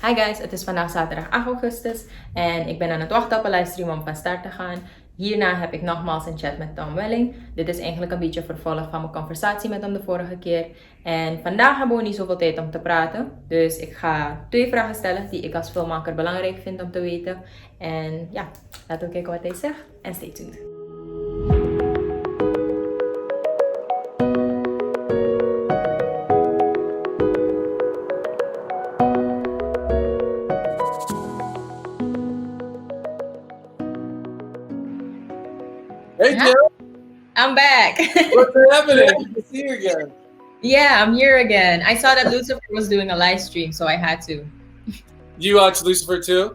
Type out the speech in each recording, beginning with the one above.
Hi guys, het is vandaag zaterdag 8 augustus en ik ben aan het wachten op een livestream om van start te gaan. Hierna heb ik nogmaals een chat met Tom Welling. Dit is eigenlijk een beetje een vervolg van mijn conversatie met hem de vorige keer. En vandaag hebben we niet zoveel tijd om te praten. Dus ik ga 2 vragen stellen die ik als filmmaker belangrijk vind om te weten. En ja, laten we kijken wat hij zegt en stay tuned. Hey, Joe. I'm back. What's happening? Good to see you again. Yeah, I'm here again. I saw that Lucifer was doing a live stream, so I had to. Do you watch Lucifer too?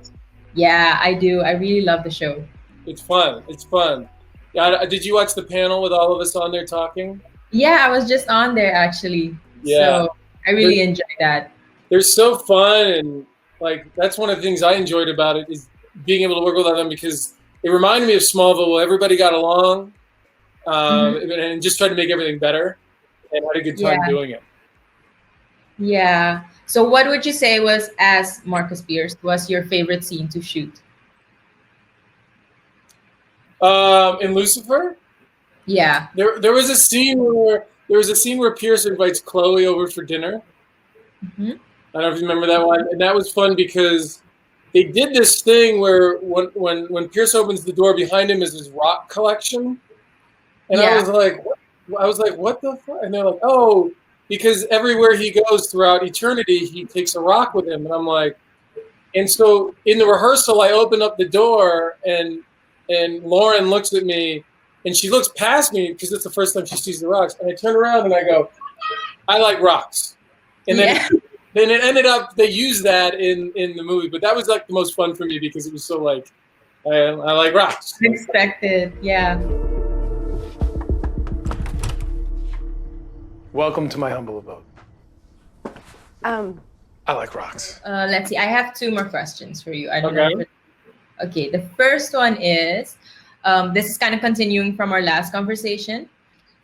Yeah, I do. I really love the show. It's fun. It's fun. Yeah. Did you watch the panel with all of us on there talking? Yeah, I was just on there actually. Yeah. So I really enjoyed that. They're so fun, and like that's one of the things I enjoyed about it is being able to work with them because it reminded me of Smallville where everybody got along and just tried to make everything better and had a good time doing it. Yeah. So what would you say was, as Marcus Pierce, was your favorite scene to shoot? In Lucifer? Yeah. There was a scene where Pierce invites Chloe over for dinner. Mm-hmm. I don't know if you remember that one, and that was fun because they did this thing where when Pierce opens the door, behind him is his rock collection, and I was like, what the fuck? And they're like, oh, because everywhere he goes throughout eternity, he takes a rock with him, and I'm like, and so in the rehearsal, I open up the door, and Lauren looks at me, and she looks past me because it's the first time she sees the rocks, and I turn around and I go, I like rocks, and then. Yeah. Then it ended up they used that in the movie, but that was like the most fun for me because it was so like I like rocks. Unexpected, yeah. Welcome to my humble abode. I like rocks. Let's see. I have 2 more questions for you. I don't Okay. know. Okay. The first one is, this is kind of continuing from our last conversation.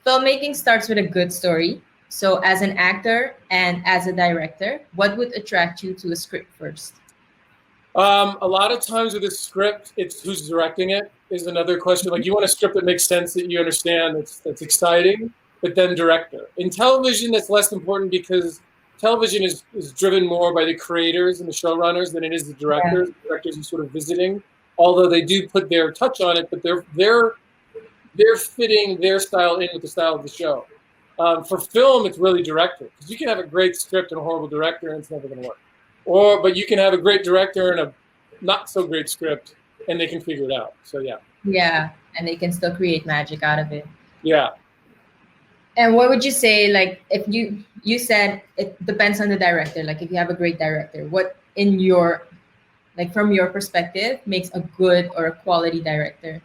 Filmmaking starts with a good story. So as an actor and as a director, what would attract you to a script first? A lot of times with a script, it's who's directing it is another question. Like you want a script that makes sense, that you understand, that's exciting, but then director. In television, that's less important because television is driven more by the creators and the showrunners than it is the directors. The directors are sort of visiting, although they do put their touch on it, but they're fitting their style in with the style of the show. For film, it's really director because you can have a great script and a horrible director, and it's never going to work. But you can have a great director and a not so great script, and they can figure it out. So yeah. Yeah, and they can still create magic out of it. Yeah. And what would you say, like, if you said it depends on the director, like if you have a great director, what in your, like from your perspective, makes a good or a quality director?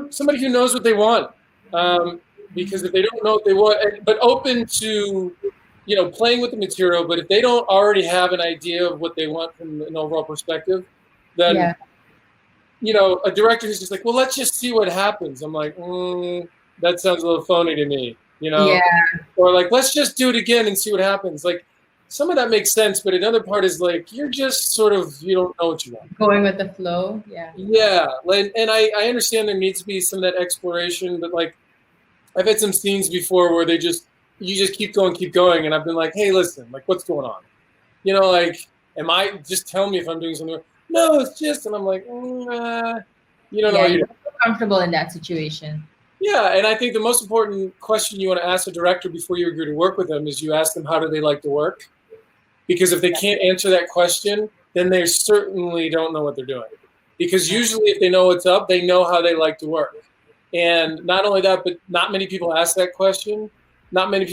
Somebody who knows what they want. Because if they don't know what they want, but open to, playing with the material, but if they don't already have an idea of what they want from an overall perspective, then, a director who's just like, well, let's just see what happens. I'm like, that sounds a little phony to me, Yeah. Or like, let's just do it again and see what happens. Like, some of that makes sense, but another part is like, you're just sort of, you don't know what you want. Going with the flow, yeah. Yeah, and I understand there needs to be some of that exploration, but like, I've had some scenes before where you just keep going, and I've been like, hey, listen, like, what's going on? Just tell me if I'm doing something wrong. No, it's just, and I'm like, you don't know. You're comfortable in that situation. Yeah, and I think the most important question you want to ask a director before you agree to work with them is you ask them how do they like to work, because if they can't answer that question, then they certainly don't know what they're doing. Because usually, if they know what's up, they know how they like to work. And not only that, but not many people ask that question. Not many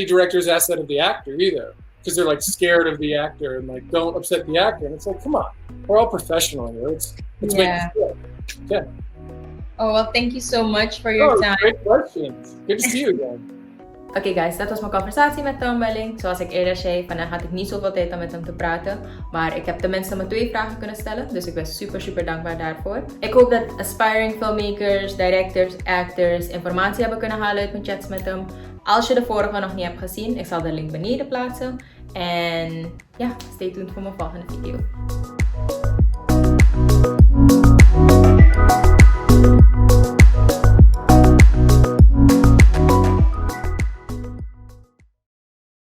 directors ask that of the actor either, because they're like scared of the actor and like don't upset the actor. And it's like, come on, we're all professional here. Let's make it good. Yeah. Oh well, thank you so much for your time. Great questions. Good to see you again. Oké guys, dat was mijn conversatie met Tom Welling. Zoals ik eerder zei, vandaag had ik niet zoveel tijd om met hem te praten. Maar ik heb tenminste maar 2 vragen kunnen stellen. Dus ik ben super dankbaar daarvoor. Ik hoop dat aspiring filmmakers, directors, actors informatie hebben kunnen halen uit mijn chats met hem. Als je de vorige nog niet hebt gezien, ik zal de link beneden plaatsen. En ja, stay tuned voor mijn volgende video.